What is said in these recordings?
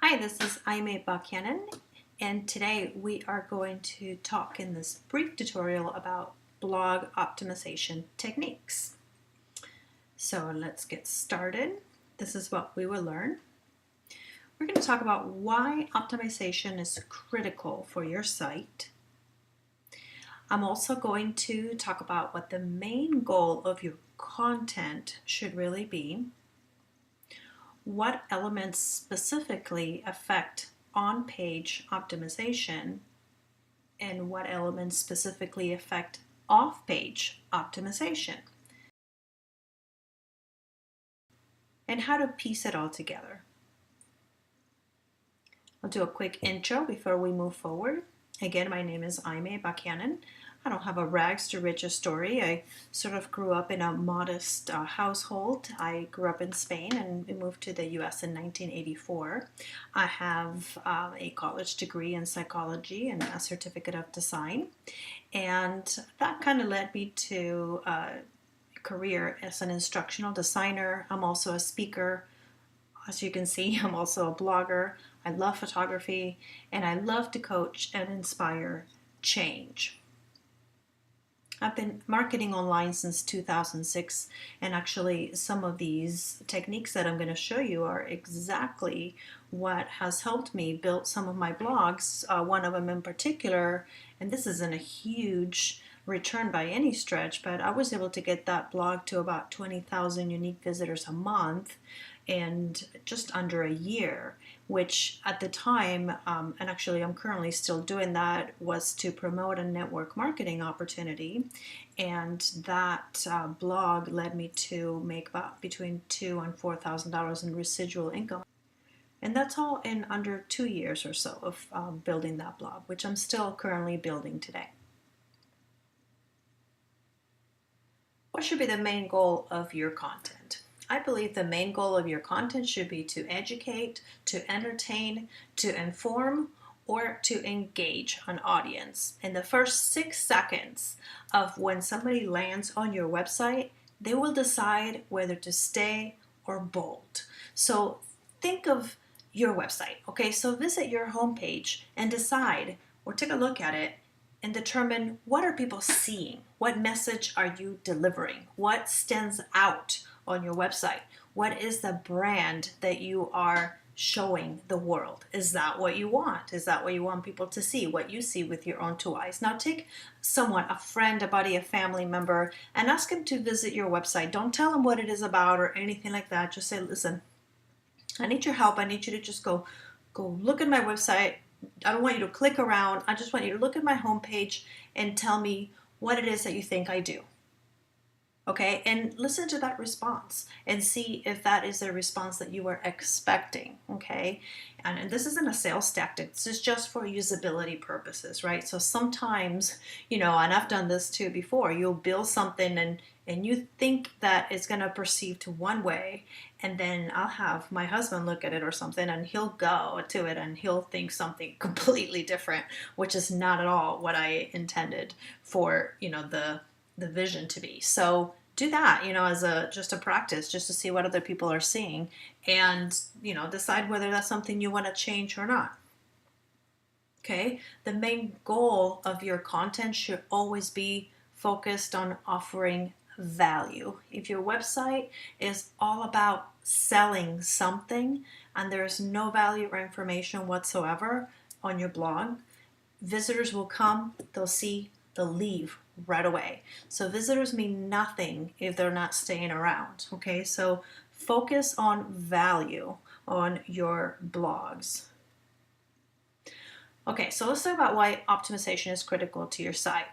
Hi, this is Aimee Buchanan, and today we are going to talk in this brief tutorial about blog optimization techniques. So let's get started. This is what we will learn. We're going to talk about why optimization is critical for your site. I'm also going to talk about what the main goal of your content should really be, what elements specifically affect on-page optimization, and what elements specifically affect off-page optimization, and how to piece it all together. I'll do a quick intro before we move forward. Again, my name is Aimee Buchanan. I don't have a rags to riches story. I sort of grew up in a modest household. I grew up in Spain and we moved to the US in 1984. I have a college degree in psychology and a certificate of design. And that kind of led me to a career as an instructional designer. I'm also a speaker. As you can see, I'm also a blogger. I love photography and I love to coach and inspire change. I've been marketing online since 2006, and actually some of these techniques that I'm going to show you are exactly what has helped me build some of my blogs, one of them in particular, and this isn't a huge return by any stretch, but I was able to get that blog to about 20,000 unique visitors a month in just under a year, which at the time, and actually I'm currently still doing that, was to promote a network marketing opportunity. And that blog led me to make about between $2,000 and $4,000 in residual income. And that's all in under 2 years or so of building that blog, which I'm still currently building today. What should be the main goal of your content? I believe the main goal of your content should be to educate, to entertain, to inform, or to engage an audience. In the first 6 seconds of when somebody lands on your website, they will decide whether to stay or bolt. So think of your website, okay? So visit your homepage and decide, or take a look at it, and determine what are people seeing? What message are you delivering? What stands out on your website? What is the brand that you are showing the world? Is that what you want? Is that what you want people to see? What you see with your own two eyes? Now take someone, a friend, a buddy, a family member, and ask them to visit your website. Don't tell them what it is about or anything like that. Just say, listen, I need your help. I need you to just go look at my website. I don't want you to click around. I just want you to look at my homepage and tell me what it is that you think I do. Okay, and listen to that response and see if that is a response that you were expecting, okay? And this isn't a sales tactic. This is just for usability purposes, right? So sometimes, and I've done this too before, you'll build something and you think that it's going to perceive to one way, and then I'll have my husband look at it or something and he'll go to it and he'll think something completely different, which is not at all what I intended for, the vision to be. So do that, as just a practice, just to see what other people are seeing, and decide whether that's something you want to change or not. Okay, the main goal of your content should always be focused on offering value. If your website is all about selling something and there's no value or information whatsoever on your blog, visitors will come, they'll see, they'll leave right away. So visitors mean nothing if they're not staying around, okay? So focus on value on your blogs. Okay, so let's talk about why optimization is critical to your site.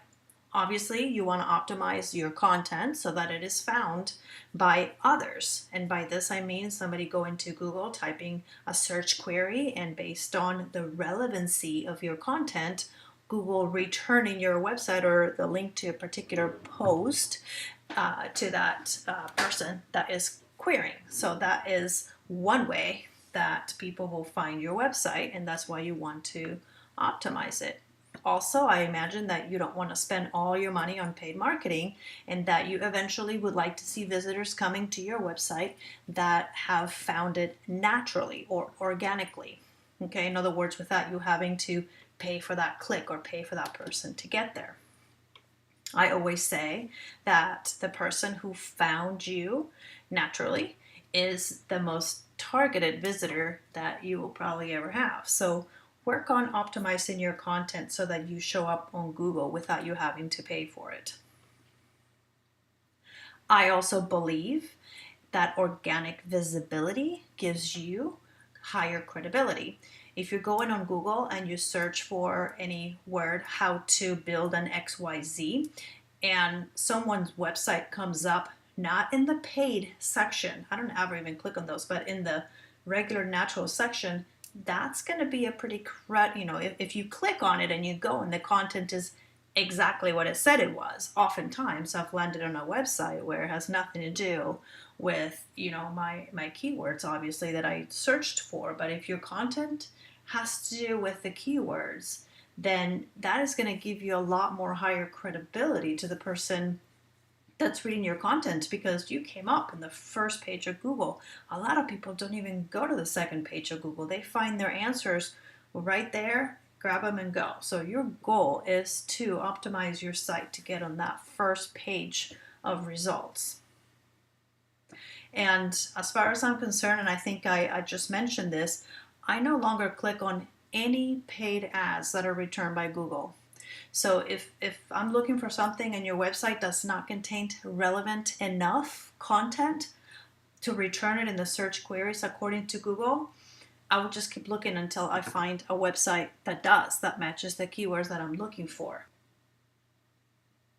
Obviously, you want to optimize your content so that it is found by others. And by this, I mean somebody going to Google, typing a search query, and based on the relevancy of your content, Google returning your website or the link to a particular post to that person that is querying. So that is one way that people will find your website, and that's why you want to optimize it. Also, I imagine that you don't want to spend all your money on paid marketing, and that you eventually would like to see visitors coming to your website that have found it naturally or organically. Okay, in other words, without you having to pay for that click or pay for that person to get there. I always say that the person who found you naturally is the most targeted visitor that you will probably ever have. So work on optimizing your content so that you show up on Google without you having to pay for it. I also believe that organic visibility gives you higher credibility. If you're going on Google and you search for any word, how to build an XYZ, and someone's website comes up, not in the paid section, I don't ever even click on those, but in the regular natural section, that's going to be a pretty, if you click on it and you go and the content is exactly what it said it was. Oftentimes I've landed on a website where it has nothing to do with, my keywords, obviously, that I searched for. But if your content has to do with the keywords, then that is going to give you a lot more higher credibility to the person that's reading your content, because you came up in the first page of Google. A lot of people don't even go to the second page of Google. They find their answers right there, grab them and go. So your goal is to optimize your site to get on that first page of results. And as far as I'm concerned, and I think I just mentioned this, I no longer click on any paid ads that are returned by Google. So if I'm looking for something and your website does not contain relevant enough content to return it in the search queries according to Google, I will just keep looking until I find a website that matches the keywords that I'm looking for.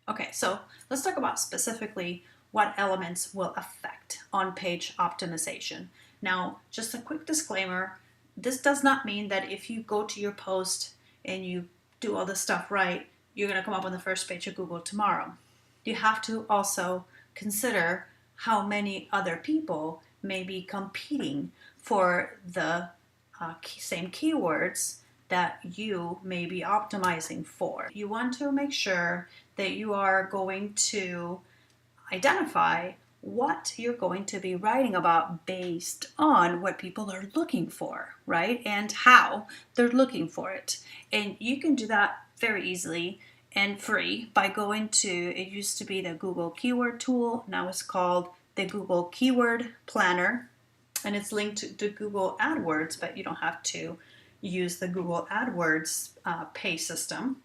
Okay, so let's talk about specifically what elements will affect on-page optimization. Now, just a quick disclaimer, this does not mean that if you go to your post and you do all this stuff right, you're going to come up on the first page of Google tomorrow. You have to also consider how many other people may be competing for the same keywords that you may be optimizing for. You want to make sure that you are going to identify what you're going to be writing about based on what people are looking for, right? And how they're looking for it. And you can do that very easily and free by going to, it used to be the Google Keyword Tool, now it's called the Google Keyword Planner, and it's linked to Google AdWords, but you don't have to use the Google AdWords pay system.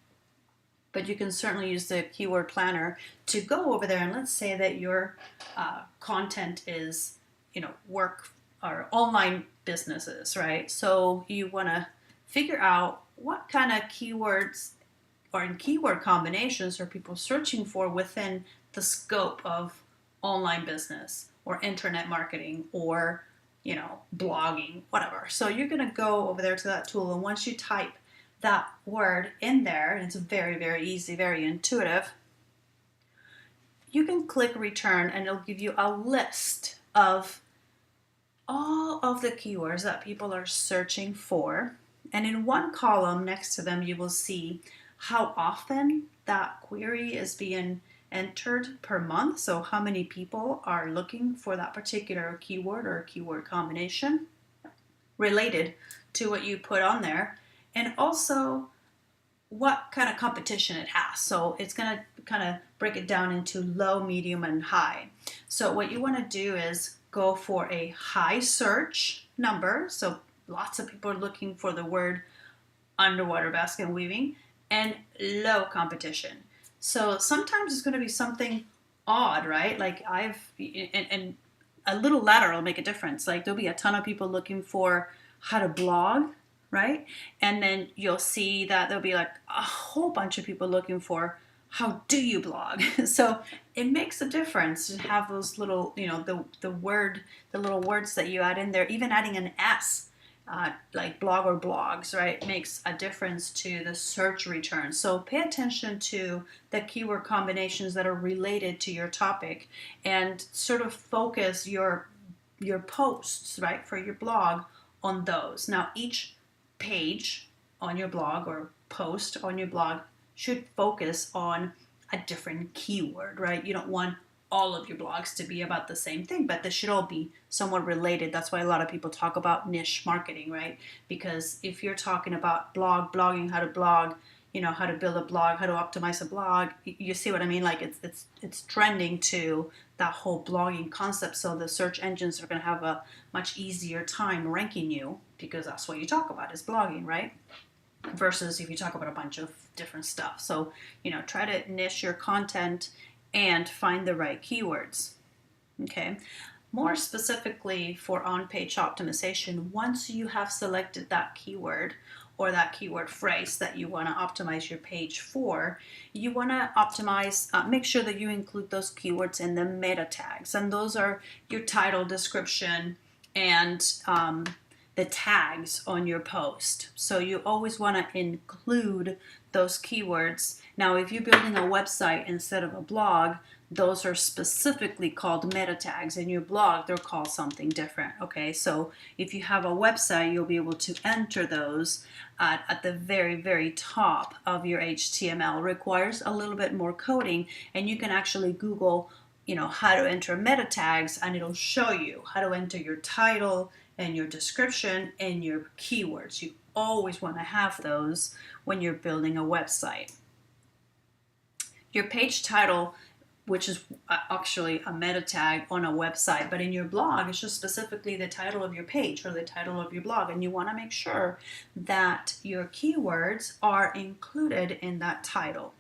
But you can certainly use the Keyword Planner to go over there, and let's say that your content is, work or online businesses, right? So you want to figure out what kind of keywords or in keyword combinations are people searching for within the scope of online business or internet marketing or, blogging, whatever. So you're going to go over there to that tool, and once you type that word in there, and it's very, very easy, very intuitive, you can click return and it'll give you a list of all of the keywords that people are searching for. And in one column next to them, you will see how often that query is being entered per month. So how many people are looking for that particular keyword or keyword combination related to what you put on there. And also what kind of competition it has. So it's going to kind of break it down into low, medium, and high. So what you want to do is go for a high search number. So lots of people are looking for the word underwater basket weaving, and low competition. So sometimes it's going to be something odd, right? Like and a little ladder will make a difference. Like there'll be a ton of people looking for how to blog, right? And then you'll see that there'll be like a whole bunch of people looking for how do you blog. So it makes a difference to have those little, the little words that you add in there, even adding an S, like blog or blogs, right, makes a difference to the search returns. So pay attention to the keyword combinations that are related to your topic and sort of focus your posts, right, for your blog on those. Now, each page on your blog or post on your blog should focus on a different keyword, right? You don't want all of your blogs to be about the same thing, but they should all be somewhat related. That's why a lot of people talk about niche marketing, right? Because if you're talking about blogging, how to blog, how to build a blog, how to optimize a blog, you see what I mean? Like it's trending to that whole blogging concept. So the search engines are going to have a much easier time ranking you because that's what you talk about is blogging, right? Versus if you talk about a bunch of different stuff. So, try to niche your content and find the right keywords. Okay. More specifically for on-page optimization, once you have selected that keyword or that keyword phrase that you want to optimize your page for, you want to optimize, make sure that you include those keywords in the meta tags. And those are your title, description, and the tags on your post. So you always want to include those keywords. Now, if you're building a website instead of a blog, those are specifically called meta tags. In your blog, they're called something different. Okay, so if you have a website, you'll be able to enter those at the very, very top of your HTML. It requires a little bit more coding, and you can actually Google, how to enter meta tags, and it'll show you how to enter your title and your description and your keywords. You always want to have those when you're building a website. Your page title, which is actually a meta tag on a website, but in your blog, it's just specifically the title of your page or the title of your blog. And you want to make sure that your keywords are included in that title.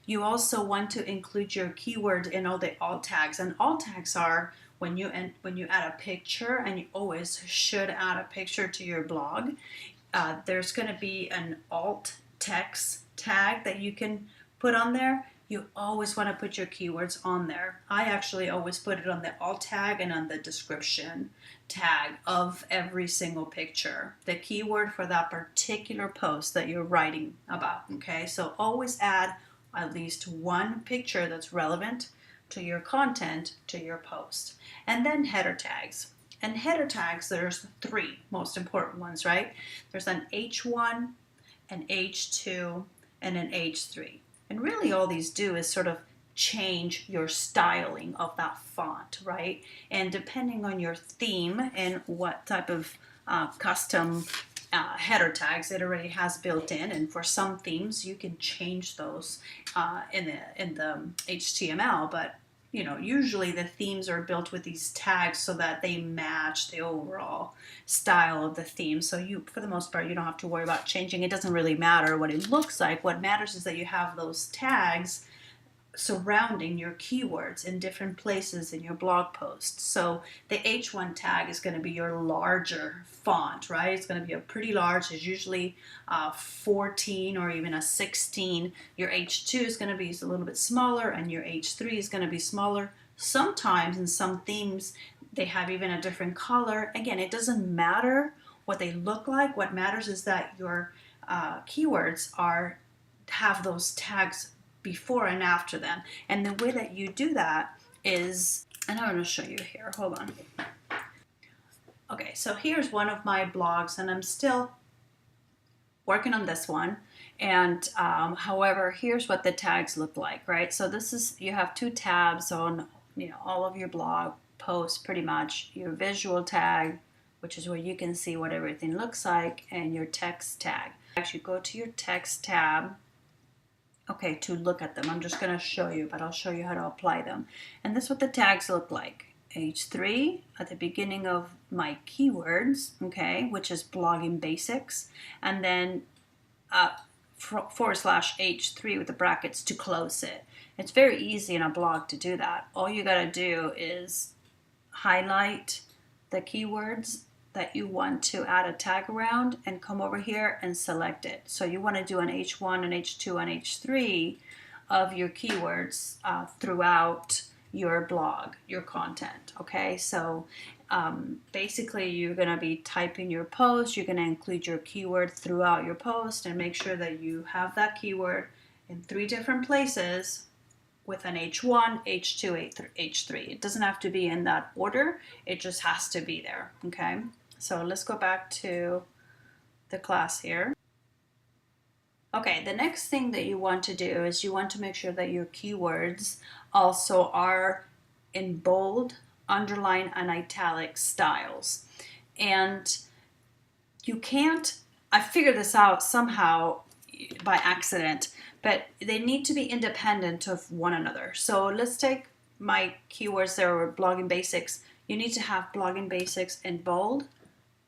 You also want to include your keyword in all the alt tags. And alt tags are when you add a picture, and you always should add a picture to your blog. There's going to be an alt text tag that you can put on there. You always want to put your keywords on there. I actually always put it on the alt tag and on the description tag of every single picture, the keyword for that particular post that you're writing about. Okay, so always add at least one picture that's relevant to your content, to your post. And then header tags. And header tags, there's three most important ones, right? There's an H1, an H2, and an H3. And really all these do is sort of change your styling of that font, right? And depending on your theme and what type of custom header tags it already has built in, and for some themes you can change those in the HTML, but usually the themes are built with these tags so that they match the overall style of the theme. So for the most part, you don't have to worry about changing. It doesn't really matter what it looks like. What matters is that you have those tags surrounding your keywords in different places in your blog post. So the H1 tag is going to be your larger font, right? It's going to be a pretty large. It's usually 14 or even a 16. Your H2 is going to be a little bit smaller, and your H3 is going to be smaller. Sometimes in some themes, they have even a different color. Again, it doesn't matter what they look like. What matters is that your keywords have those tags before and after them. And the way that you do that is, and I'm going to show you here, hold on. Okay, so here's one of my blogs, and I'm still working on this one. And however, here's what the tags look like, right? So you have two tabs on all of your blog posts, pretty much. Your visual tag, which is where you can see what everything looks like, and your text tag. Actually, go to your text tab. Okay, to look at them. I'm just going to show you, but I'll show you how to apply them. And this is what the tags look like. H3 at the beginning of my keywords, okay, which is blogging basics. And then /H3 with the brackets to close it. It's very easy in a blog to do that. All you got to do is highlight the keywords that you want to add a tag around and come over here and select it. So you want to do an H1, an H2, and H3 of your keywords throughout your blog, your content. Okay, so basically you're going to be typing your post. You're going to include your keyword throughout your post and make sure that you have that keyword in 3 different places with an H1, H2, H3. It doesn't have to be in that order. It just has to be there. Okay, so let's go back to the class here. Okay, the next thing that you want to do is you want to make sure that your keywords also are in bold, underline, and italic styles. And you can't, I figured this out somehow by accident, but they need to be independent of one another. So let's take my keywords there were blogging basics. You need to have blogging basics in bold,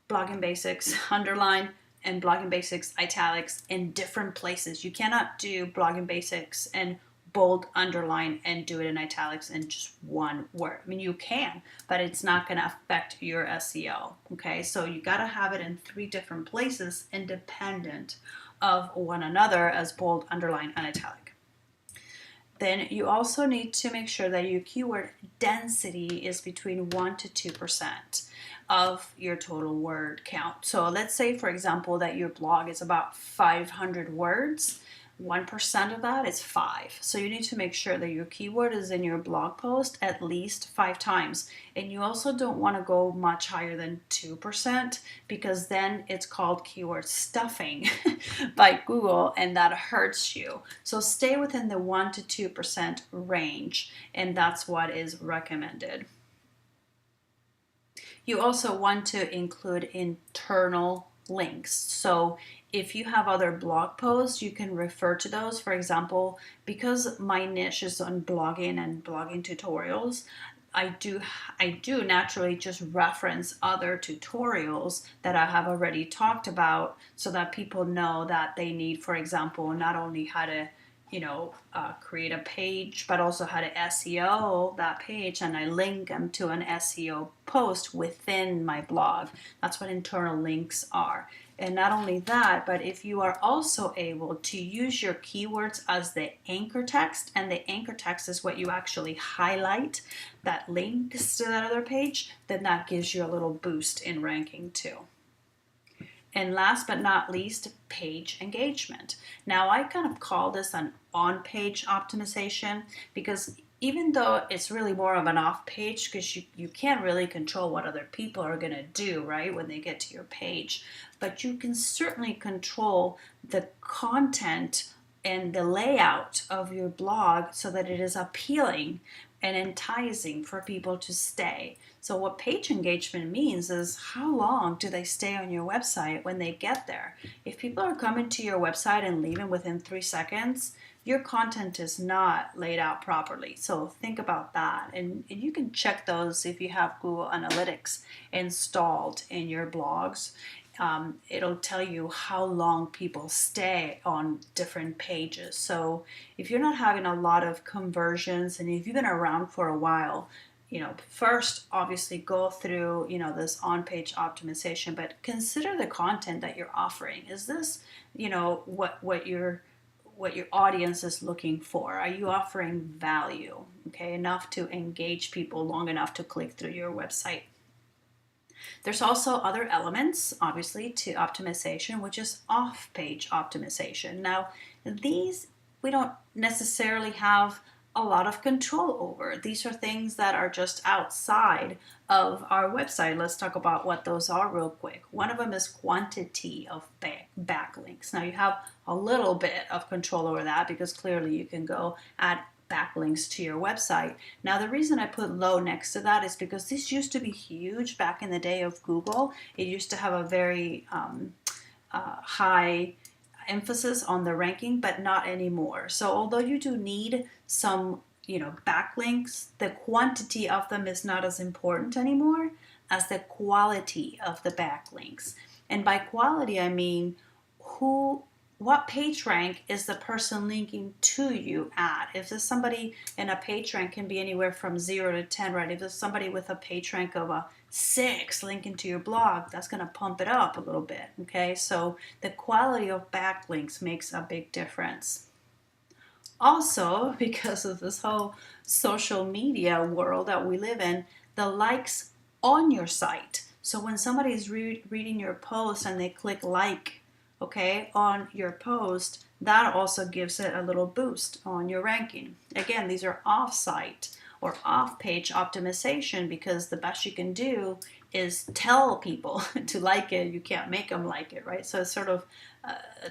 blogging basics underline, and blogging basics italics in different places. You cannot do blogging basics and bold underline and do it in italics in just one word. I mean, you can, but it's not going to affect your SEO. Okay, so you got to have it in 3 different places independent of one another as bold, underline, and italic. Then you also need to make sure that your keyword density is between 1 to 2% of your total word count. So let's say, for example, that your blog is about 500 words. 1% of that is 5. So you need to make sure that your keyword is in your blog post at least 5 times. And you also don't want to go much higher than 2% because then it's called keyword stuffing by Google and that hurts you. So stay within the 1 to 2% range, and that's what is recommended. You also want to include internal links. So if you have other blog posts, you can refer to those. For example, because my niche is on blogging and blogging tutorials, I do naturally just reference other tutorials that I have already talked about so that people know that they need, for example, not only how to create a page, but also how to SEO that page, and I link them to an SEO post within my blog. That's what internal links are. And not only that, but if you are also able to use your keywords as the anchor text, and the anchor text is what you actually highlight that links to that other page, then that gives you a little boost in ranking too. And last but not least, page engagement. Now, I kind of call this an on-page optimization because even though it's really more of an off-page, because you can't really control what other people are going to do, right, when they get to your page, but you can certainly control the content and the layout of your blog so that it is appealing and enticing for people to stay. So what page engagement means is how long do they stay on your website when they get there? If people are coming to your website and leaving within 3 seconds, your content is not laid out properly. So think about that. And you can check those if you have Google Analytics installed in your blogs. It'll tell you how long people stay on different pages. So if you're not having a lot of conversions and if you've been around for a while, first obviously go through, this on-page optimization, but consider the content that you're offering. Is this, what your audience is looking for? Are you offering value, okay, enough to engage people long enough to click through your website? There's also other elements, obviously, to optimization, which is off-page optimization. Now, these we don't necessarily have a lot of control over. These are things that are just outside of our website. Let's talk about what those are real quick. One of them is quantity of backlinks. Now, you have a little bit of control over that because clearly you can go add backlinks to your website. Now, the reason I put low next to that is because this used to be huge back in the day of Google. It used to have a very high emphasis on the ranking, but not anymore. So although you do need some, backlinks, the quantity of them is not as important anymore as the quality of the backlinks. And by quality, I mean what page rank is the person linking to you at? If there's somebody in a page rank can be anywhere from 0 to 10, right? If there's somebody with a page rank of a 6 linking to your blog, that's going to pump it up a little bit, okay? So the quality of backlinks makes a big difference. Also, because of this whole social media world that we live in, the likes on your site. So when somebody is reading your post and they click like, okay, on your post, that also gives it a little boost on your ranking. Again, these are off-site or off-page optimization because the best you can do is tell people to like it. You can't make them like it, right? So it's sort of,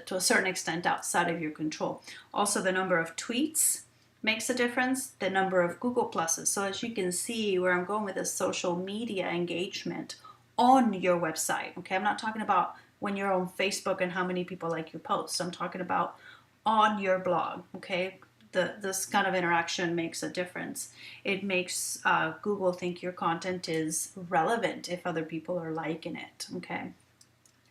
to a certain extent, outside of your control. Also, the number of tweets makes a difference, the number of Google Pluses. So as you can see where I'm going with this social media engagement on your website, okay? I'm not talking about when you're on Facebook and how many people like your post. I'm talking about on your blog, okay? This kind of interaction makes a difference. It makes Google think your content is relevant if other people are liking it, okay?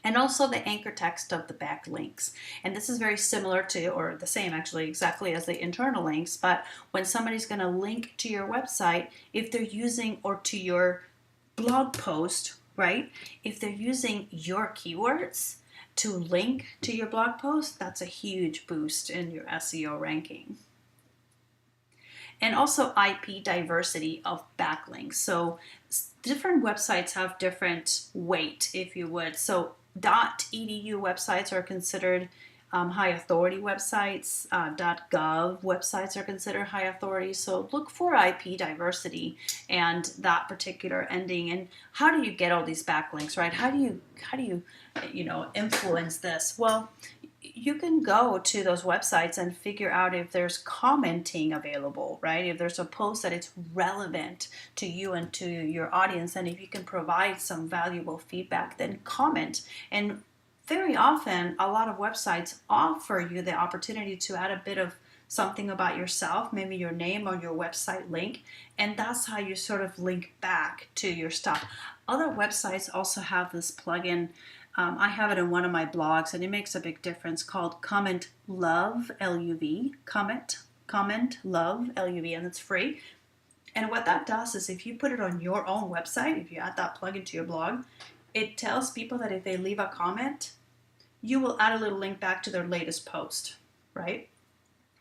And also the anchor text of the backlinks. And this is very similar to, or the same actually, exactly as the internal links. But when somebody's going to link to your website, if they're using, or to your blog post, right? If they're using your keywords to link to your blog post, that's a huge boost in your SEO ranking. And also IP diversity of backlinks. So different websites have different weight, if you would. So .edu websites are considered high authority websites. .gov websites are considered high authority. So look for IP diversity and that particular ending. And how do you get all these backlinks, right? How do you influence this? Well, you can go to those websites and figure out if there's commenting available, right? If there's a post that it's relevant to you and to your audience, and if you can provide some valuable feedback, then comment. And very often, a lot of websites offer you the opportunity to add a bit of something about yourself, maybe your name or your website link, and that's how you sort of link back to your stuff. Other websites also have this plugin. I have it in one of my blogs, and it makes a big difference, called Comment Love, L-U-V, Comment Love, L-U-V, and it's free. And what that does is if you put it on your own website, if you add that plugin to your blog, it tells people that if they leave a comment, you will add a little link back to their latest post, right?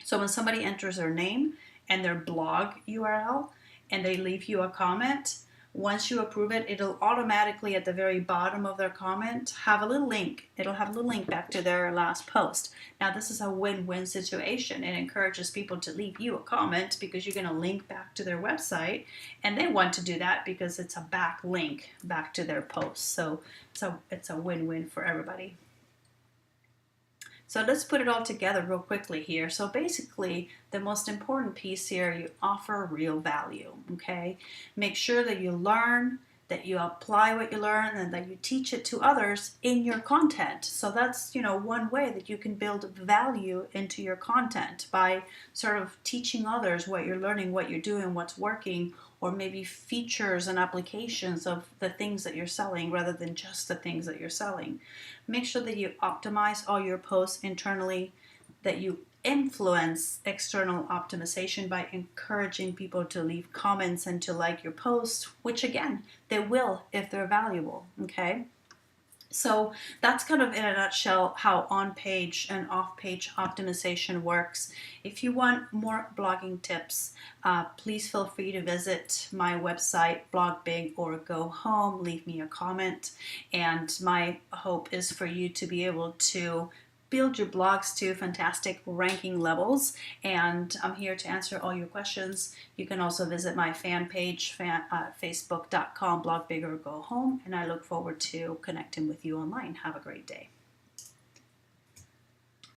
So when somebody enters their name and their blog URL and they leave you a comment, once you approve it, it'll automatically at the very bottom of their comment have a little link. It'll have a little link back to their last post. Now this is a win-win situation. It encourages people to leave you a comment because you're going to link back to their website, and they want to do that because it's a back link back to their post. So it's a win-win for everybody. So let's put it all together real quickly here. So basically, the most important piece here, you offer real value, okay? Make sure that you learn, that you apply what you learn, and that you teach it to others in your content. So that's, one way that you can build value into your content, by sort of teaching others what you're learning, what you're doing, what's working, or maybe features and applications of the things that you're selling rather than just the things that you're selling. Make sure that you optimize all your posts internally, that you influence external optimization by encouraging people to leave comments and to like your posts, which again, they will if they're valuable, okay? So that's kind of in a nutshell how on-page and off-page optimization works. If you want more blogging tips, please feel free to visit my website, Blog Big or Go Home. Leave me a comment. And my hope is for you to be able to build your blogs to fantastic ranking levels, and I'm here to answer all your questions. You can also visit my fan page, facebook.com, blog big or go home, and I look forward to connecting with you online. Have a great day.